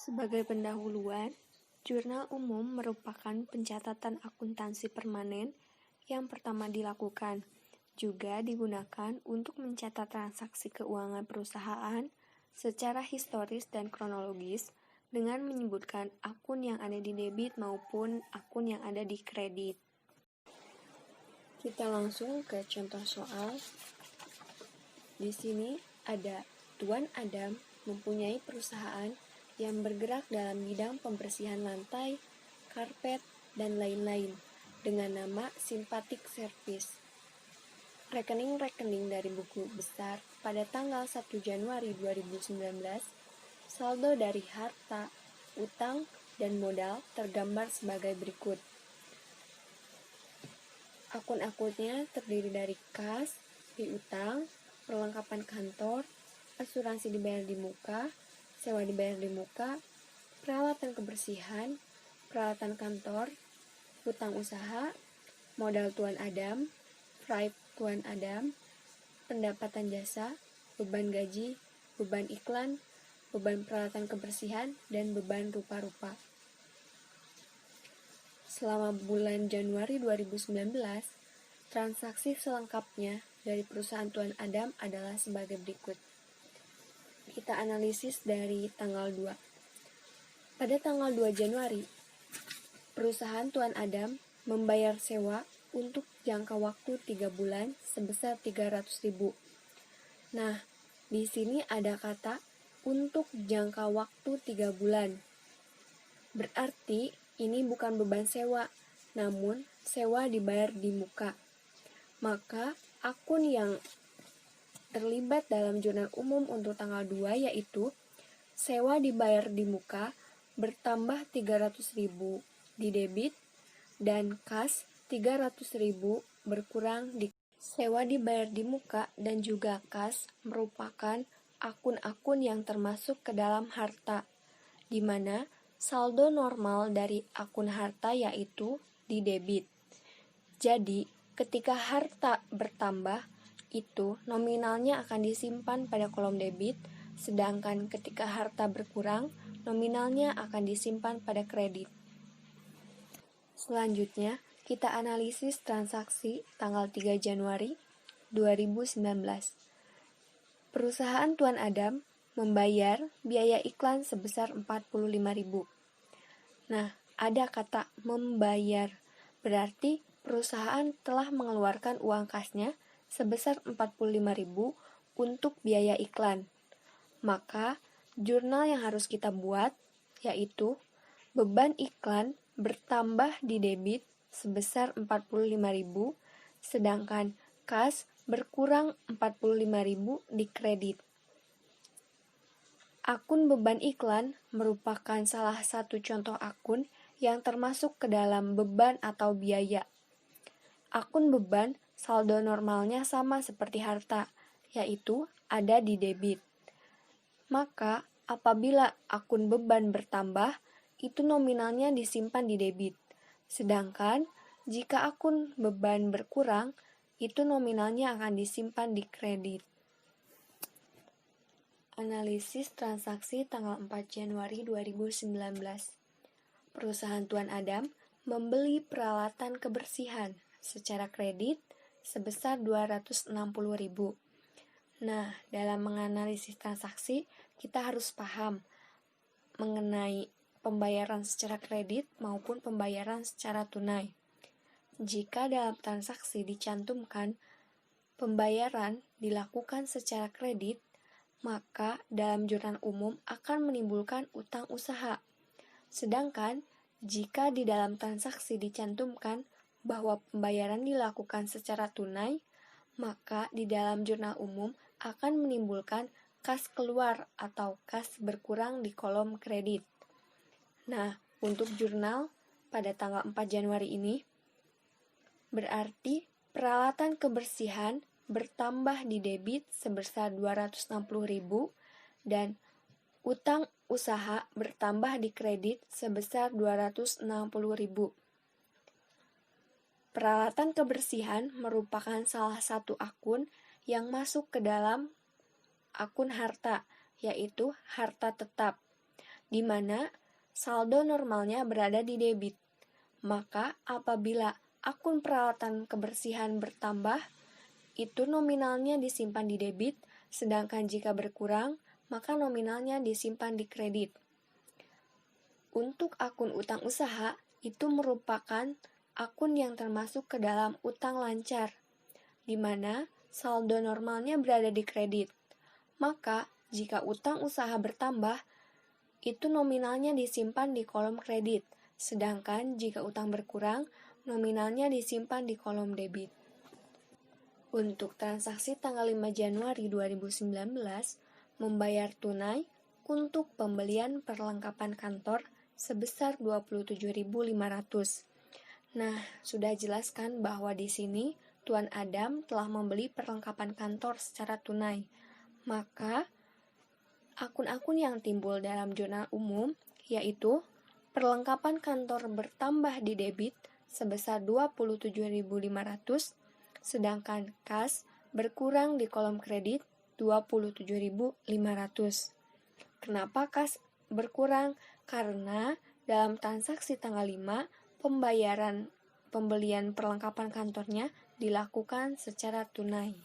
Sebagai pendahuluan, jurnal umum merupakan pencatatan akuntansi permanen yang pertama dilakukan. Juga digunakan untuk mencatat transaksi keuangan perusahaan secara historis dan kronologis dengan menyebutkan akun yang ada di debit maupun akun yang ada di kredit. Kita langsung ke contoh soal. Di sini ada Tuan Adam mempunyai perusahaan yang bergerak dalam bidang pembersihan lantai, karpet, dan lain-lain dengan nama Simpatik Service. Rekening-rekening dari buku besar pada tanggal 1 Januari 2019, saldo dari harta, utang, dan modal tergambar sebagai berikut. Akun-akunnya terdiri dari kas, piutang, perlengkapan kantor, asuransi dibayar di muka, sewa dibayar di muka, peralatan kebersihan, peralatan kantor, hutang usaha, modal Tuan Adam, Fripe Tuan Adam, pendapatan jasa, beban gaji, beban iklan, beban peralatan kebersihan, dan beban rupa-rupa. Selama bulan Januari 2019, transaksi selengkapnya dari perusahaan Tuan Adam adalah sebagai berikut. Kita analisis dari tanggal 2. Pada tanggal 2 Januari, perusahaan Tuan Adam membayar sewa untuk jangka waktu 3 bulan sebesar 300.000. Nah, di sini ada kata untuk jangka waktu 3 bulan. Berarti ini bukan beban sewa, namun sewa dibayar di muka. Maka akun yang terlibat dalam jurnal umum untuk tanggal 2 yaitu sewa dibayar di muka bertambah 300.000 di debit dan kas 300.000 berkurang di sewa dibayar di muka dan juga kas merupakan akun-akun yang termasuk ke dalam harta, di mana saldo normal dari akun harta yaitu di debit. Jadi, ketika harta bertambah, itu nominalnya akan disimpan pada kolom debit, sedangkan ketika harta berkurang, nominalnya akan disimpan pada kredit. Selanjutnya, kita analisis transaksi tanggal 3 Januari 2019. Perusahaan Tuan Adam membayar biaya iklan sebesar 45.000. Nah, ada kata membayar, berarti perusahaan telah mengeluarkan uang kasnya sebesar 45.000 untuk biaya iklan. Maka, jurnal yang harus kita buat yaitu beban iklan bertambah di debit sebesar 45.000, sedangkan kas berkurang 45.000 di kredit. Akun beban iklan merupakan salah satu contoh akun yang termasuk ke dalam beban atau biaya. Akun beban saldo normalnya sama seperti harta, yaitu ada di debit. Maka, apabila akun beban bertambah, itu nominalnya disimpan di debit. Sedangkan, jika akun beban berkurang, itu nominalnya akan disimpan di kredit. Analisis transaksi tanggal 4 Januari 2019. Perusahaan Tuan Adam membeli peralatan kebersihan secara kredit sebesar 260.000. Nah, dalam menganalisis transaksi, kita harus paham mengenai pembayaran secara kredit maupun pembayaran secara tunai. Jika dalam transaksi dicantumkan pembayaran dilakukan secara kredit, maka dalam jurnal umum akan menimbulkan utang usaha. Sedangkan, jika di dalam transaksi dicantumkan bahwa pembayaran dilakukan secara tunai, maka di dalam jurnal umum akan menimbulkan kas keluar atau kas berkurang di kolom kredit. Nah, untuk jurnal pada tanggal 4 Januari ini, berarti peralatan kebersihan bertambah di debit sebesar 260.000 dan utang usaha bertambah di kredit sebesar 260.000. Peralatan kebersihan merupakan salah satu akun yang masuk ke dalam akun harta, yaitu harta tetap. di mana saldo normalnya berada di debit. Maka apabila akun peralatan kebersihan bertambah, itu nominalnya disimpan di debit, sedangkan jika berkurang, maka nominalnya disimpan di kredit. Untuk akun utang usaha, itu merupakan akun yang termasuk ke dalam utang lancar, di mana saldo normalnya berada di kredit. Maka, jika utang usaha bertambah, itu nominalnya disimpan di kolom kredit, sedangkan jika utang berkurang, nominalnya disimpan di kolom debit. Untuk transaksi tanggal 5 Januari 2019, membayar tunai untuk pembelian perlengkapan kantor sebesar 27.500. Nah, sudah jelaskan bahwa di sini Tuan Adam telah membeli perlengkapan kantor secara tunai. Maka, akun-akun yang timbul dalam jurnal umum yaitu perlengkapan kantor bertambah di debit sebesar 27.500, sedangkan kas berkurang di kolom kredit 27.500. Kenapa kas berkurang? Karena dalam transaksi tanggal 5, pembelian perlengkapan kantornya dilakukan secara tunai.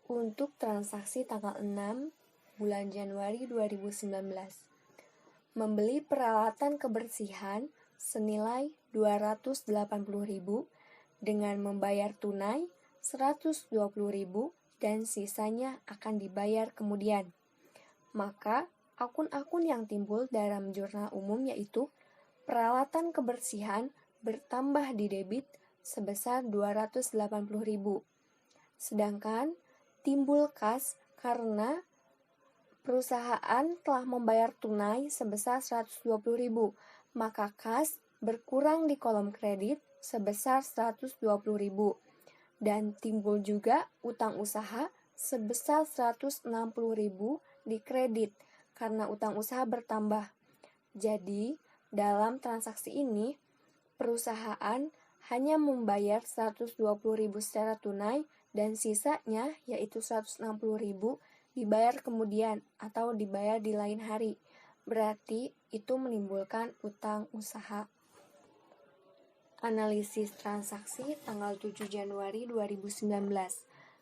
Untuk transaksi tanggal 6 bulan Januari 2019, membeli peralatan kebersihan senilai 280.000 dengan membayar tunai 120.000 dan sisanya akan dibayar kemudian. Maka akun-akun yang timbul dalam jurnal umum yaitu peralatan kebersihan bertambah di debit sebesar 280.000. Sedangkan timbul kas karena perusahaan telah membayar tunai sebesar 120.000, maka kas berkurang di kolom kredit sebesar 120.000. Dan timbul juga utang usaha sebesar 160.000 di kredit karena utang usaha bertambah. Jadi, dalam transaksi ini, perusahaan hanya membayar 120.000 secara tunai dan sisanya yaitu 160.000 dibayar kemudian atau dibayar di lain hari. Berarti itu menimbulkan utang usaha. Analisis transaksi tanggal 7 Januari 2019.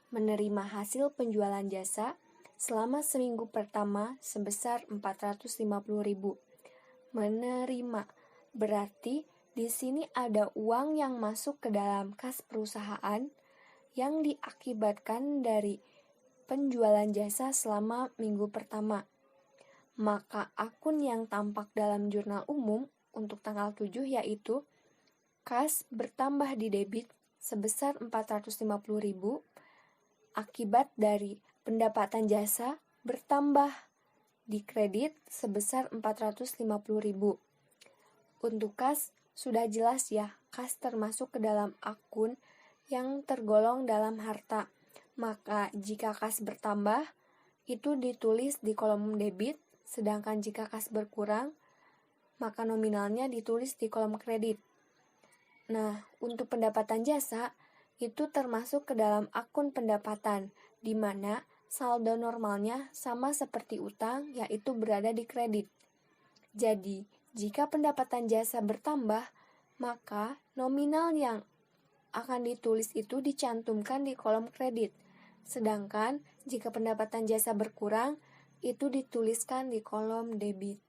Menerima hasil penjualan jasa selama seminggu pertama sebesar 450.000. Menerima berarti di sini ada uang yang masuk ke dalam kas perusahaan yang diakibatkan dari penjualan jasa selama minggu pertama. Maka akun yang tampak dalam jurnal umum untuk tanggal 7 yaitu kas bertambah di debit sebesar 450.000 akibat dari pendapatan jasa bertambah di kredit sebesar 450.000. Untuk kas sudah jelas ya, kas termasuk ke dalam akun yang tergolong dalam harta. Maka jika kas bertambah, itu ditulis di kolom debit, sedangkan jika kas berkurang, maka nominalnya ditulis di kolom kredit. Nah, untuk pendapatan jasa, itu termasuk ke dalam akun pendapatan, di mana saldo normalnya sama seperti utang, yaitu berada di kredit. Jadi, jika pendapatan jasa bertambah, maka nominal yang akan ditulis itu dicantumkan di kolom kredit. Sedangkan, jika pendapatan jasa berkurang, itu dituliskan di kolom debit.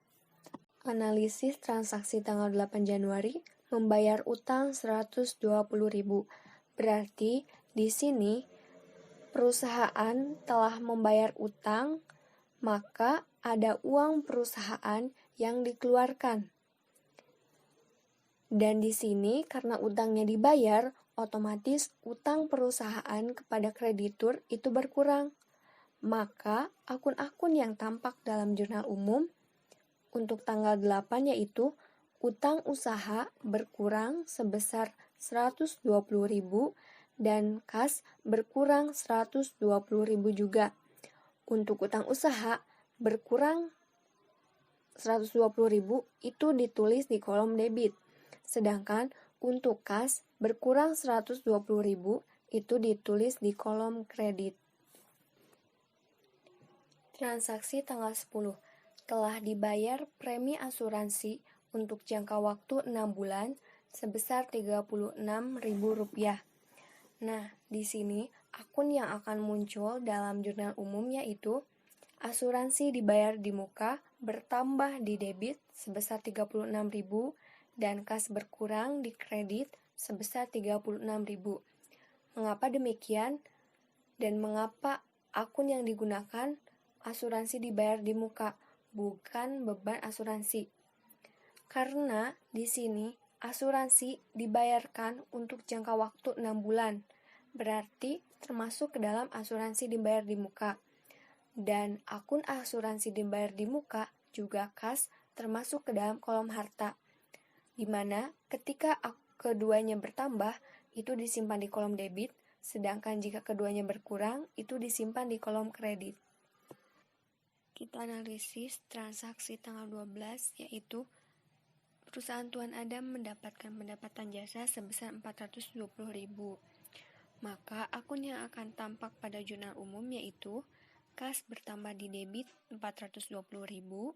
Analisis transaksi tanggal 8 Januari, membayar utang 120.000. Berarti, di sini perusahaan telah membayar utang, maka ada uang perusahaan yang dikeluarkan. Dan di sini karena utangnya dibayar, otomatis utang perusahaan kepada kreditur itu berkurang. Maka akun-akun yang tampak dalam jurnal umum untuk tanggal 8 yaitu utang usaha berkurang sebesar 120.000 dan kas berkurang 120.000 juga. Untuk utang usaha berkurang 120.000 itu ditulis di kolom debit. Sedangkan untuk kas berkurang 120.000 itu ditulis di kolom kredit. Transaksi tanggal 10. telah dibayar premi asuransi untuk jangka waktu 6 bulan sebesar Rp36.000. Nah, di sini akun yang akan muncul dalam jurnal umum yaitu asuransi dibayar di muka bertambah di debit sebesar Rp36.000 dan kas berkurang di kredit sebesar Rp36.000. Mengapa demikian? Dan mengapa akun yang digunakan asuransi dibayar di muka, bukan beban asuransi? Karena di sini asuransi dibayarkan untuk jangka waktu 6 bulan, berarti termasuk ke dalam asuransi dibayar di muka. Dan akun asuransi dibayar di muka juga kas termasuk ke dalam kolom harta, di mana ketika keduanya bertambah, itu disimpan di kolom debit, sedangkan jika keduanya berkurang, itu disimpan di kolom kredit. Kita analisis transaksi tanggal 12, yaitu perusahaan Tuan Adam mendapatkan pendapatan jasa sebesar Rp420.000. Maka akun yang akan tampak pada jurnal umum yaitu kas bertambah di debit Rp420.000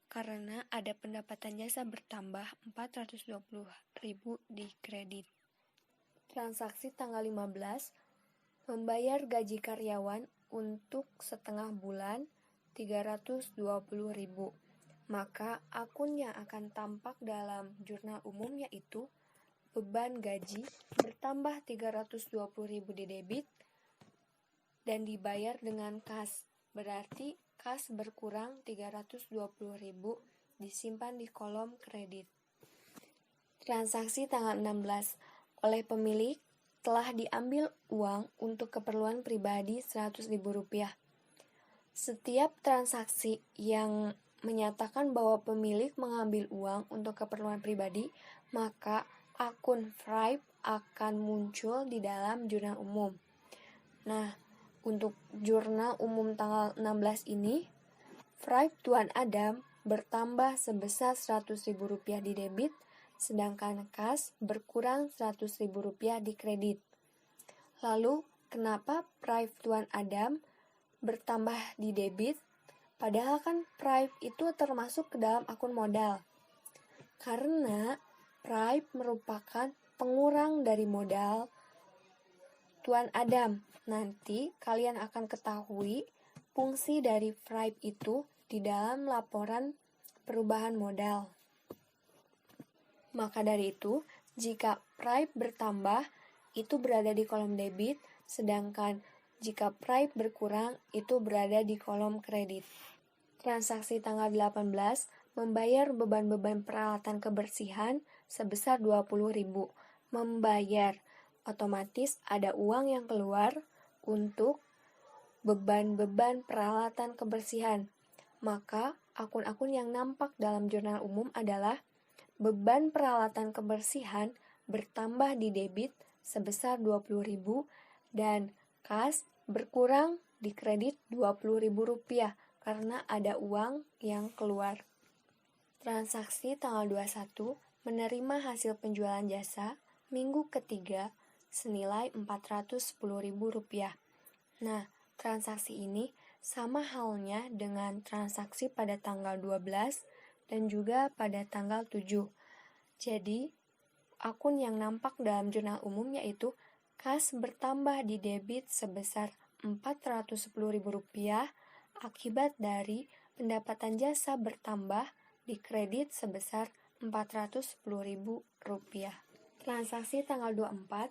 karena ada pendapatan jasa bertambah Rp420.000 di kredit. Transaksi tanggal 15, membayar gaji karyawan untuk setengah bulan Rp320.000. Maka akun yang akan tampak dalam jurnal umum yaitu beban gaji bertambah Rp320.000 di debit dan dibayar dengan kas. Berarti kas berkurang Rp320.000 disimpan di kolom kredit. Transaksi tanggal 16, oleh pemilik telah diambil uang untuk keperluan pribadi Rp100.000. Setiap transaksi yang menyatakan bahwa pemilik mengambil uang untuk keperluan pribadi, maka akun Stripe akan muncul di dalam jurnal umum. Nah, untuk jurnal umum tanggal 16 ini, Stripe Tuan Adam bertambah sebesar Rp100.000 di debit, sedangkan kas berkurang Rp100.000 di kredit. Lalu, kenapa Stripe Tuan Adam bertambah di debit? Padahal kan Stripe itu termasuk ke dalam akun modal. Karena Stripe merupakan pengurang dari modal Tuan Adam. Nanti kalian akan ketahui fungsi dari Stripe itu di dalam laporan perubahan modal. Maka dari itu, jika Stripe bertambah, itu berada di kolom debit, sedangkan jika Stripe berkurang, itu berada di kolom kredit. Transaksi tanggal 18, membayar beban-beban peralatan kebersihan sebesar Rp20.000. Membayar, otomatis ada uang yang keluar untuk beban-beban peralatan kebersihan. Maka, akun-akun yang nampak dalam jurnal umum adalah beban peralatan kebersihan bertambah di debit sebesar Rp20.000 dan kas berkurang di kredit Rp20.000 karena ada uang yang keluar. Transaksi tanggal 21, menerima hasil penjualan jasa minggu ketiga senilai Rp410.000. Nah, transaksi ini sama halnya dengan transaksi pada tanggal 12 dan juga pada tanggal 7. Jadi, akun yang nampak dalam jurnal umum yaitu kas bertambah di debit sebesar Rp410.000 akibat dari pendapatan jasa bertambah di kredit sebesar Rp410.000. Transaksi tanggal 24,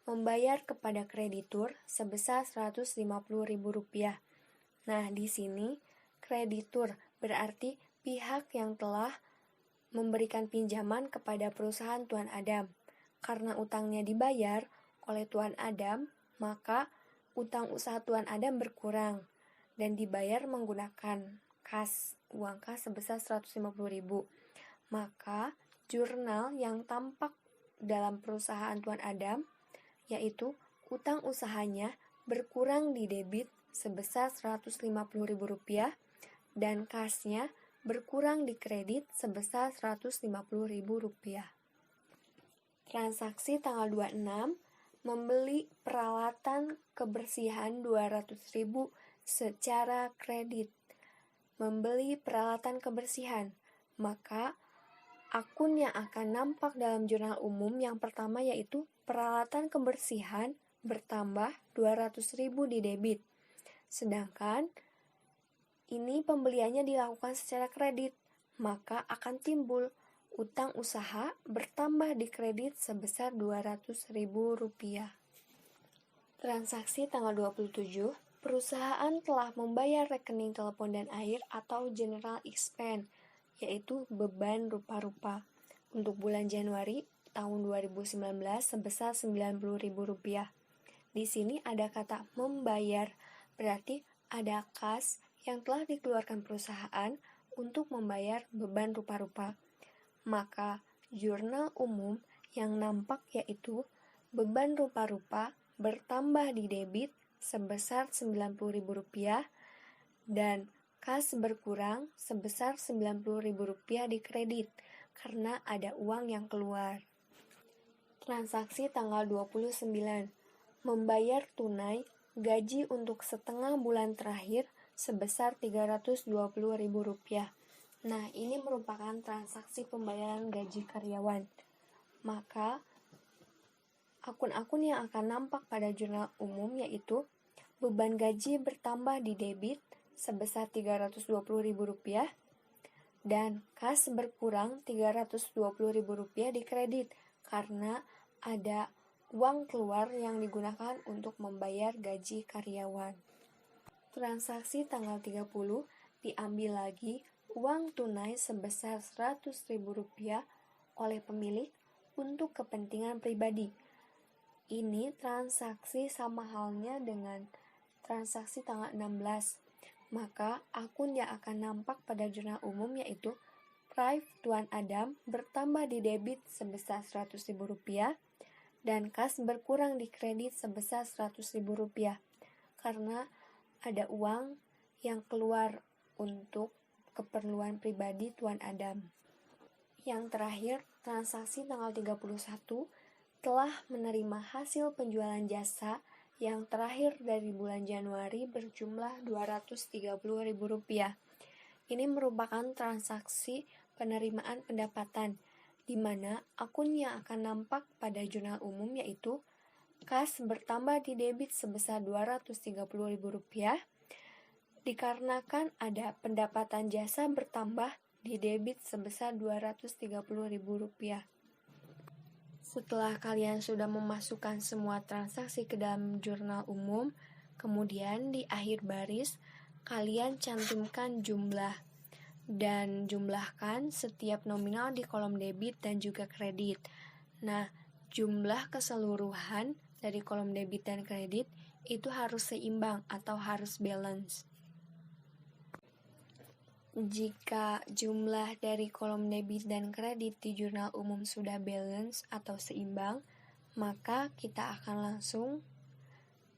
membayar kepada kreditur sebesar Rp150.000. Nah, di sini kreditur berarti pihak yang telah memberikan pinjaman kepada perusahaan Tuan Adam. Karena utangnya dibayar oleh Tuan Adam, maka utang usaha Tuan Adam berkurang dan dibayar menggunakan kas, uang kas sebesar Rp150.000. Maka jurnal yang tampak dalam perusahaan Tuan Adam yaitu utang usahanya berkurang di debit sebesar Rp150.000 dan kasnya berkurang di kredit sebesar Rp150.000. Transaksi tanggal 26, membeli peralatan kebersihan Rp200.000 secara kredit. membeli peralatan kebersihan, maka akun yang akan nampak dalam jurnal umum yang pertama yaitu peralatan kebersihan bertambah 200.000 di debit. Sedangkan ini pembeliannya dilakukan secara kredit, maka akan timbul utang usaha bertambah di kredit sebesar Rp200.000. Transaksi tanggal 27, perusahaan telah membayar rekening telepon dan air atau general expense, yaitu beban rupa-rupa, untuk bulan Januari tahun 2019 sebesar Rp90.000. Di sini ada kata membayar, berarti ada kas yang telah dikeluarkan perusahaan untuk membayar beban rupa-rupa. Maka jurnal umum yang nampak yaitu beban rupa-rupa bertambah di debit sebesar Rp90.000 dan kas berkurang sebesar Rp90.000 di kredit karena ada uang yang keluar. Transaksi tanggal 29, membayar tunai gaji untuk setengah bulan terakhir sebesar Rp320.000. Nah, ini merupakan transaksi pembayaran gaji karyawan. Maka, akun-akun yang akan nampak pada jurnal umum yaitu beban gaji bertambah di debit sebesar Rp320.000 dan kas berkurang Rp320.000 di kredit karena ada uang keluar yang digunakan untuk membayar gaji karyawan. Transaksi tanggal 30 diambil lagi uang tunai sebesar Rp100.000 oleh pemilik untuk kepentingan pribadi. Ini transaksi sama halnya dengan transaksi tanggal 16. Maka akun yang akan nampak pada jurnal umum yaitu Prive Tuan Adam bertambah di debit sebesar Rp100.000 dan kas berkurang di kredit sebesar Rp100.000 karena ada uang yang keluar untuk keperluan pribadi Tuan Adam. Yang terakhir, transaksi tanggal 31 telah menerima hasil penjualan jasa yang terakhir dari bulan Januari berjumlah Rp230.000. Ini merupakan transaksi penerimaan pendapatan, di mana akun yang akan nampak pada jurnal umum yaitu kas bertambah di debit sebesar Rp230.000 dikarenakan ada pendapatan jasa bertambah di debit sebesar Rp230.000. Setelah kalian sudah memasukkan semua transaksi ke dalam jurnal umum, kemudian di akhir baris kalian cantumkan jumlah dan jumlahkan setiap nominal di kolom debit dan juga kredit. Nah, jumlah keseluruhan dari kolom debit dan kredit itu harus seimbang atau harus balance. Jika jumlah dari kolom debit dan kredit di jurnal umum sudah balance atau seimbang, maka kita akan langsung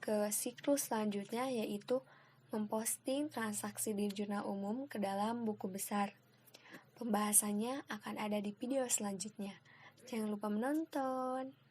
ke siklus selanjutnya yaitu memposting transaksi di jurnal umum ke dalam buku besar. Pembahasannya akan ada di video selanjutnya. Jangan lupa menonton.